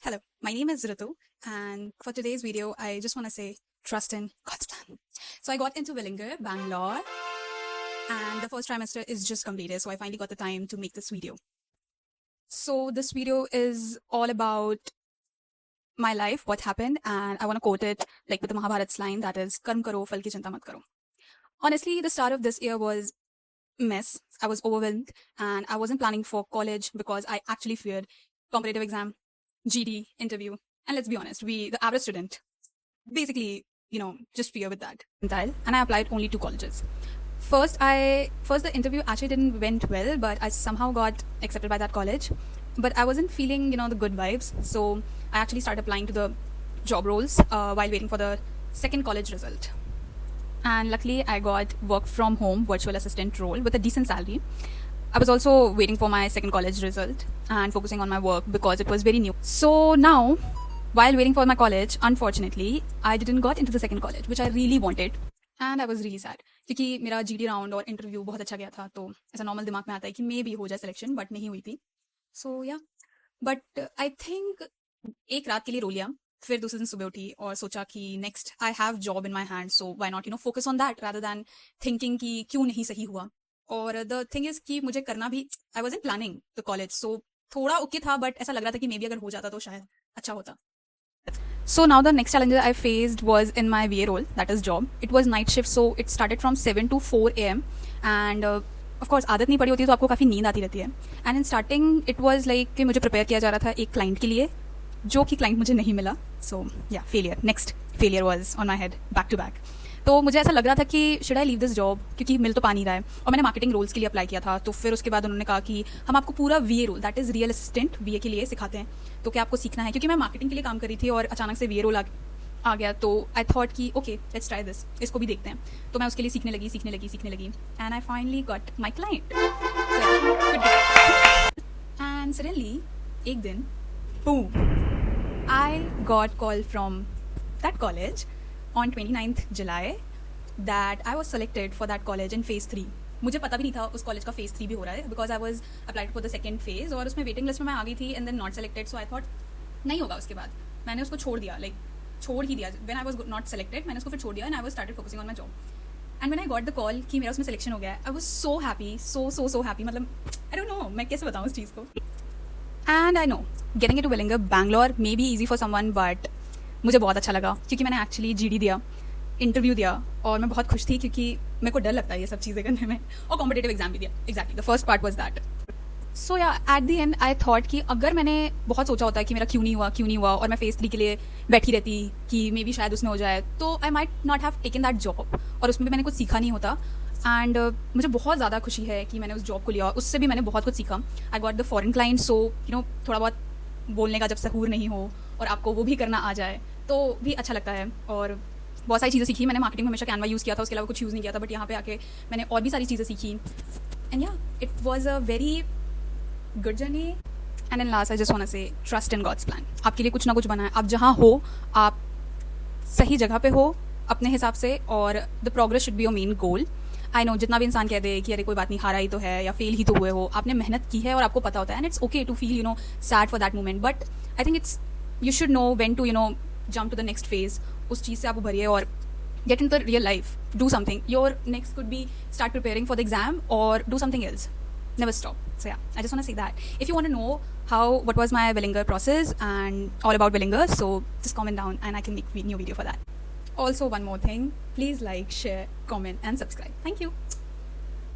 Hello, my name is Ritu, and for today's video, I just want to say trust in God's plan. So I got into Willinger, Bangalore, and the first trimester is just completed, so I finally got the time to make this video. So this video is all about my life, what happened, and I want to quote it like with the Mahabharat's line, that is, Karm karo, phal ki chinta mat karo. Honestly, the start of this year was mess. I was overwhelmed, and I wasn't planning for college because I actually feared competitive exam, GD, interview. And let's be honest, the average student, basically, just fear with that. And I applied only to colleges. First, the interview actually didn't went well, but I somehow got accepted by that college. But I wasn't feeling, the good vibes. So I actually started applying to the job roles while waiting for the second college result. And luckily, I got work from home virtual assistant role with a decent salary. I was also waiting for my second college result and focusing on my work because it was very new. So now, while waiting for my college, unfortunately, I didn't got into the second college, which I really wanted. And I was really sad क्योंकि मेरा GD round और interview बहुत अच्छा गया था, तो ऐसा normal दिमाग में आता है कि मे भी हो जाए सिलेक्शन, बट नहीं हुई थी. सो या बट आई थिंक एक रात के लिए रो लिया. फिर दूसरे दिन सुबह उठी और सोचा कि next I have job in my hand, so why not focus on that rather than thinking कि क्यों नहीं सही हुआ. और द थिंग इज कि मुझे करना भी, I was in planning the college, so थोड़ा ओके था, बट ऐसा लग रहा था कि मे बी अगर हो जाता तो शायद अच्छा होता. So now the next challenge I faced was in my VA role, that is job. It was night shift, so it started from 7 to 4 a.m. And of course आदत नहीं पड़ी होती तो आपको काफ़ी नींद आती रहती है. And in starting it was like कि मुझे प्रिपेयर किया जा रहा था एक क्लाइंट के लिए, जो कि क्लाइंट मुझे नहीं मिला. So yeah failure, next failure was on my head back to back. तो मुझे ऐसा लग रहा था कि should I leave this job, क्योंकि मिल तो पा नहीं रहा है. और मैंने मार्केटिंग रोल्स के लिए अप्लाई किया था, तो फिर उसके बाद उन्होंने कहा कि हम आपको पूरा VA रोल, that is real assistant VA के लिए सिखाते हैं, तो क्या आपको सीखना है. क्योंकि मैं मार्केटिंग के लिए काम कर रही थी और अचानक से VA रोल आ गया, तो आई थॉट कि ओके लेट्स ट्राई दिस, इसको भी देखते हैं. तो मैं उसके लिए सीखने लगी and I finally got my client. And suddenly एक दिन boom, I got call from that college on 29th July that I was selected for that college in phase 3. मुझे पता भी नहीं था उस कॉलेज का phase 3 भी हो रहा है, because I was applied for the second phase और उसमें waiting list में मैं आ गई थी and then not selected, so I thought नहीं होगा. उसके बाद मैंने उसको छोड़ दिया, छोड़ ही दिया. when I was not selected मैंने उसको फिर छोड़ दिया and I was started focusing on my job. and when I got the call कि मेरा उसमें selection हो गया है, I was so happy, so happy. मतलब I don't know मैं कैसे बताऊँ उस चीज़ को. and I know getting into Willinger, Bangalore may be easy for someone, but मुझे बहुत अच्छा लगा क्योंकि मैंने एक्चुअली GD दिया, इंटरव्यू दिया और मैं बहुत खुश थी क्योंकि मेरे को डर लगता है ये सब चीज़ें करने में, और कॉम्पिटेटिव एग्जाम भी दिया. Exactly the first part was that. So yeah at the end I thought कि अगर मैंने बहुत सोचा होता है कि मेरा क्यों नहीं हुआ और मैं फेज 3 के लिए बैठी रहती कि मे बी शायद उसमें हो जाए, तो I might not have taken that job और उसमें भी मैंने कुछ सीखा नहीं होता. एंड मुझे बहुत ज़्यादा खुशी है कि मैंने उस जॉब को लिया, उससे भी मैंने बहुत कुछ सीखा. I got the foreign client, so थोड़ा बहुत बोलने का जब सहूर नहीं हो और आपको वो भी करना आ जाए तो भी अच्छा लगता है. और बहुत सारी चीज़ें सीखी. मैंने मार्केटिंग में हमेशा कैनवा यूज़ किया था, उसके अलावा कुछ यूज़ नहीं किया था, बट यहाँ पे आके मैंने और भी सारी चीज़ें सीखी. And yeah it was a very good journey. And in last I just want to say trust in God's plan. आपके लिए कुछ ना कुछ बना है. आप जहाँ हो, आप सही जगह पे हो अपने हिसाब से, और the progress should be your main goal. I know जितना भी इंसान कह दे कि अरे कोई बात नहीं, हारा ही तो है या फेल ही तो हुए हो, आपने मेहनत की है और आपको पता होता है. And it's okay to feel sad for that moment, but I think it's you should know when to jump to the next phase. उस चीज़ से आप उभरिए और get into real life, do something. Your next could be start preparing for the exam or do something else. Never stop. So yeah, I just want to say that. If you want to know what was my Willinger process and all about Willinger, so just comment down and I can make a new video for that. Also, one more thing, please like, share, comment and subscribe. Thank you.